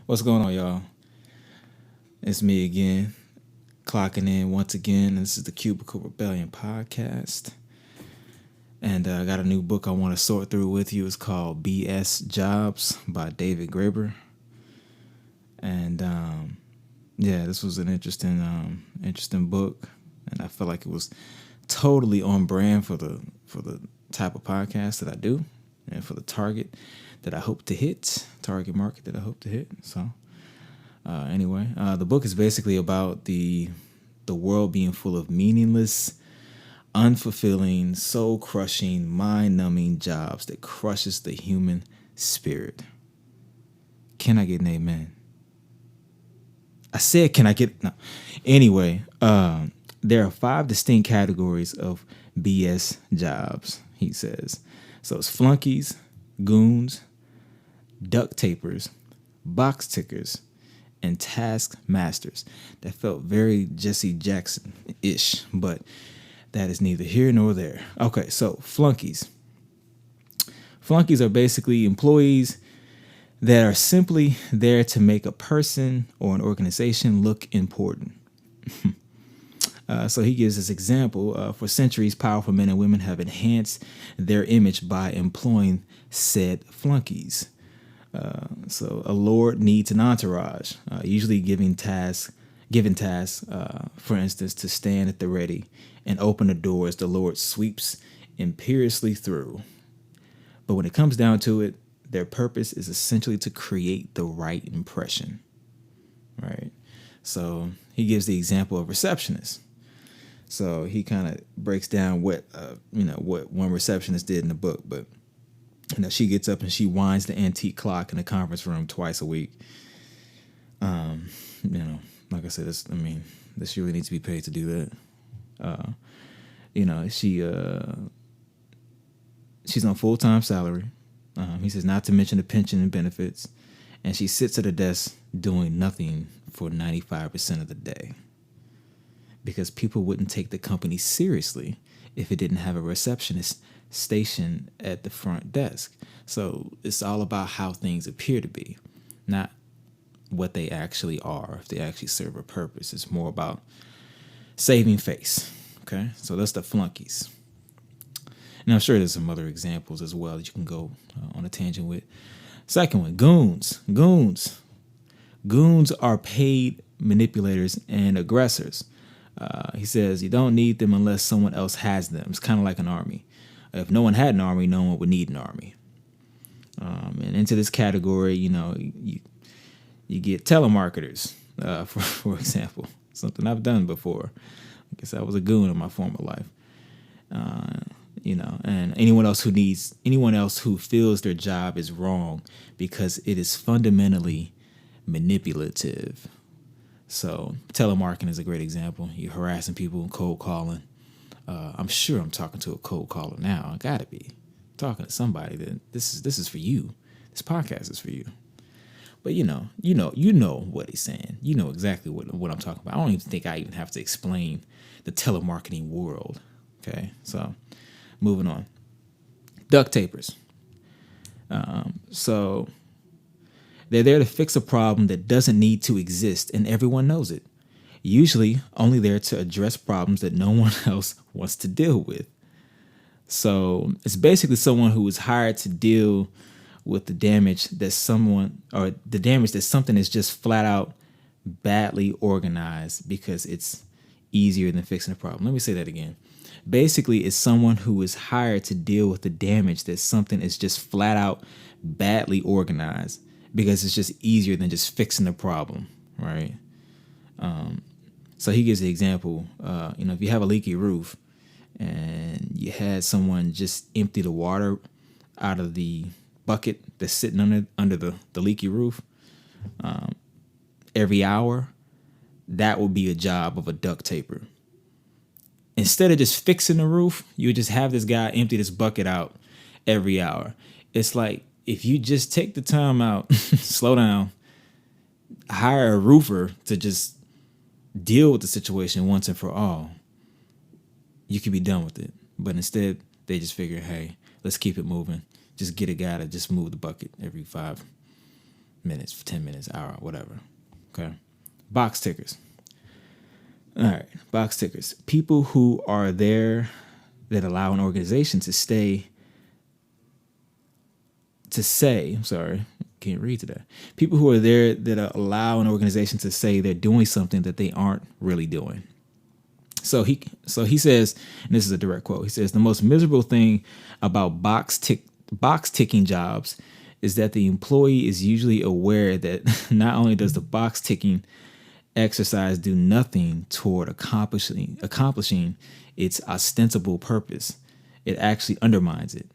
What's going on, y'all? It's me again, clocking in once again. This is the Cubicle Rebellion podcast. And I got a new book I want to sort through with you. It's called BS Jobs by David Graebar. And this was an interesting book. And I felt like it was totally on brand for the type of podcast that I do and for the target that I hope to hit, target market that I hope to hit. So anyway, the book is basically about the world being full of meaningless, unfulfilling, soul-crushing, mind-numbing jobs that crushes the human spirit. Can I get an amen? I said, can I get... No. Anyway, there are 5 distinct categories of BS jobs, he says. So it's Flunkies, Goons, Ducttapers, Boxtickers, and Taskmasters. That felt very Jesse Jackson-ish, but that is neither here nor there. Okay, so Flunkies. Flunkies are basically employees that are simply there to make a person or an organization look important. So he gives this example. For centuries, powerful men and women have enhanced their image by employing said flunkies. So a lord needs an entourage, usually given tasks, for instance, to stand at the ready and open the door as the lord sweeps imperiously through. But when it comes down to it, their purpose is essentially to create the right impression, right? So he gives the example of Receptionist. So he kind of breaks down what one receptionist did in the book, but she gets up and she winds the antique clock in the conference room twice a week. Like I said, this really needs to be paid to do that. She's on full-time salary. He says not to mention the pension and benefits, and she sits at a desk doing nothing for 95% of the day. Because people wouldn't take the company seriously if it didn't have a receptionist stationed at the front desk. So it's all about how things appear to be, not what they actually are, if they actually serve a purpose. It's more about saving face. Okay, so that's the flunkies. And I'm sure there's some other examples as well that you can go on a tangent with. Second one, goons. Goons are paid manipulators and aggressors. He says you don't need them unless someone else has them. It's kind of like an army. If no one had an army, no one would need an army. And into this category, you get telemarketers, for example, something I've done before. I guess I was a goon in my former life. And anyone else who feels their job is wrong because it is fundamentally manipulative. So telemarketing is a great example. You're harassing people, cold calling. I'm sure I'm talking to a cold caller now. I gotta be talking to somebody that this is for you. This podcast is for you. But you know what he's saying. You know exactly what I'm talking about. I don't even think I even have to explain the telemarketing world. Okay, so moving on. Ducktapers. So they're there to fix a problem that doesn't need to exist, and everyone knows it. Usually only there to address problems that no one else wants to deal with. So it's basically someone who is hired to deal with the damage that something is just flat out badly organized because it's easier than fixing a problem. Let me say that again. Basically, it's someone who is hired to deal with the damage that something is just flat out badly organized because it's just easier than just fixing the problem, right? So he gives the example, if you have a leaky roof and you had someone just empty the water out of the bucket that's sitting under the leaky roof every hour, that would be a job of a duct taper. Instead of just fixing the roof, you would just have this guy empty this bucket out every hour. It's like if you just take the time out, slow down, hire a roofer to just deal with the situation once and for all, you could be done with it. But instead, they just figure, hey, let's keep it moving. Just get a guy to just move the bucket every 5 minutes, 10 minutes, hour, whatever. Okay. Box tickers. All right. Box tickers. People who are there that allow an organization to say, can't read today. People who are there that allow an organization to say they're doing something that they aren't really doing. So he says, and this is a direct quote, he says, the most miserable thing about box ticking jobs is that the employee is usually aware that not only does the box ticking exercise do nothing toward accomplishing its ostensible purpose, it actually undermines it,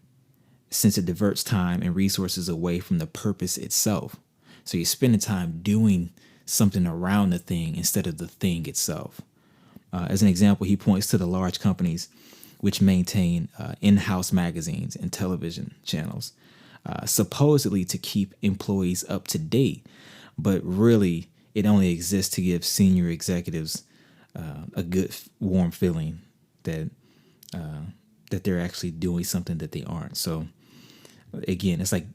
since it diverts time and resources away from the purpose itself. So you're spending time doing something around the thing instead of the thing itself. As an example, he points to the large companies which maintain in-house magazines and television channels, supposedly to keep employees up to date, but really it only exists to give senior executives a good, warm feeling that they're actually doing something that they aren't. So again, it's like,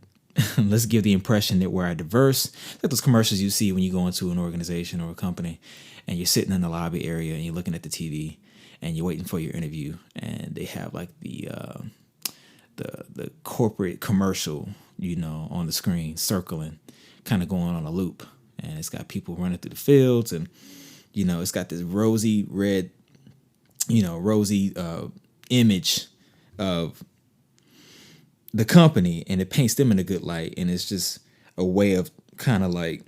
let's give the impression that we're diverse. Like those commercials you see when you go into an organization or a company and you're sitting in the lobby area and you're looking at the TV and you're waiting for your interview, and they have like the corporate commercial, on the screen circling, kind of going on a loop. And it's got people running through the fields, and, it's got this rosy red, image of the company, and it paints them in a good light. And it's just a way of kind of like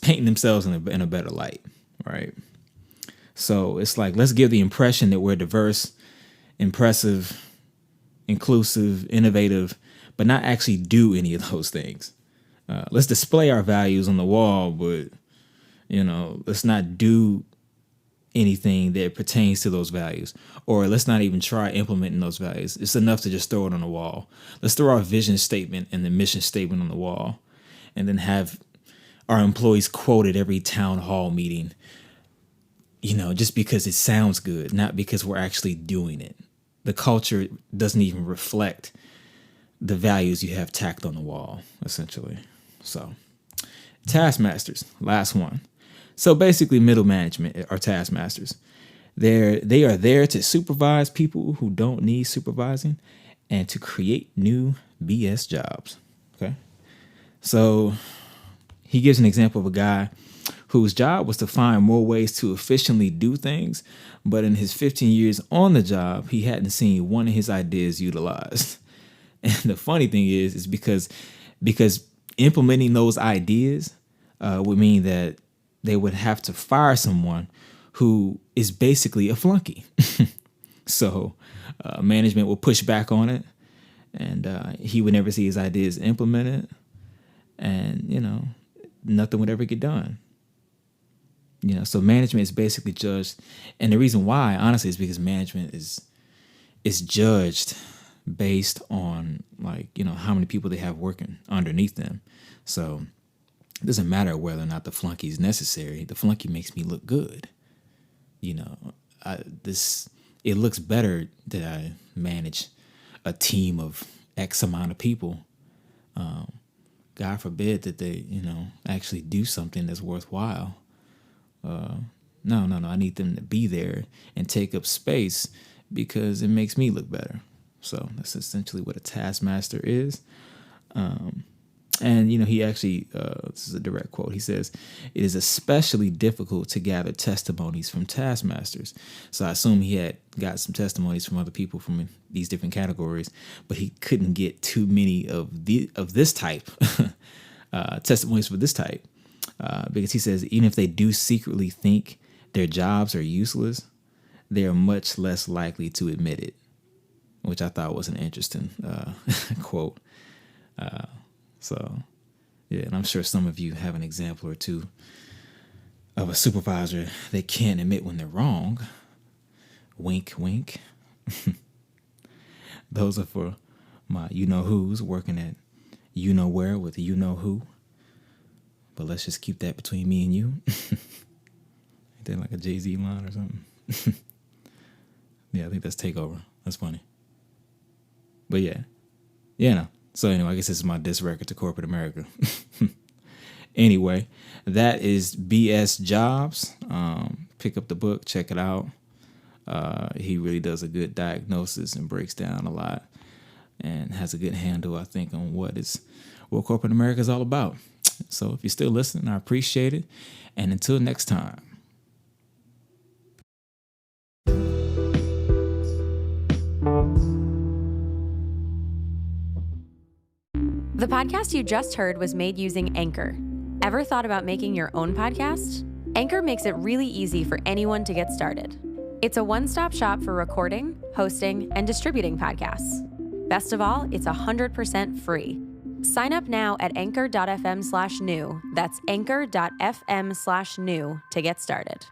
painting themselves in a better light. Right. So it's like, let's give the impression that we're diverse, impressive, inclusive, innovative, but not actually do any of those things. Let's display our values on the wall, but, let's not do anything that pertains to those values, or let's not even try implementing those values. It's enough to just throw it on the wall. Let's throw our vision statement and the mission statement on the wall, and then have our employees quote at every town hall meeting, just because it sounds good, not because we're actually doing it. The culture doesn't even reflect the values you have tacked on the wall, essentially. So, taskmasters, last one. So basically, middle management are taskmasters. They are there to supervise people who don't need supervising and to create new BS jobs. Okay. So he gives an example of a guy whose job was to find more ways to efficiently do things, but in his 15 years on the job, he hadn't seen one of his ideas utilized. And the funny thing is because implementing those ideas would mean that they would have to fire someone who is basically a flunky. So management will push back on it, and he would never see his ideas implemented, and, nothing would ever get done. So management is basically judged. And the reason why, honestly, is because management is judged based on, like, how many people they have working underneath them. So it doesn't matter whether or not the flunky is necessary. The flunky makes me look good. It looks better that I manage a team of X amount of people. God forbid that they, actually do something that's worthwhile. No. I need them to be there and take up space because it makes me look better. So that's essentially what a taskmaster is. And, he actually, this is a direct quote. He says, it is especially difficult to gather testimonies from taskmasters. So I assume he had got some testimonies from other people from these different categories, but he couldn't get too many of this type, testimonies for this type. Because he says, even if they do secretly think their jobs are useless, they are much less likely to admit it, which I thought was an interesting quote. So, yeah, and I'm sure some of you have an example or two of a supervisor that can't admit when they're wrong. Wink, wink. Those are for my you-know-who's working at you-know-where with you-know-who. But let's just keep that between me and you. Ain't that like a Jay-Z line or something? Yeah, I think that's Takeover. That's funny. But yeah, no. So anyway, I guess this is my diss record to corporate America. Anyway, that is BS Jobs. Pick up the book, check it out. He really does a good diagnosis and breaks down a lot and has a good handle, I think, on what corporate America is all about. So if you're still listening, I appreciate it. And until next time. The podcast you just heard was made using Anchor. Ever thought about making your own podcast? Anchor makes it really easy for anyone to get started. It's a one-stop shop for recording, hosting, and distributing podcasts. Best of all, it's 100% free. Sign up now at anchor.fm/new. That's anchor.fm/new to get started.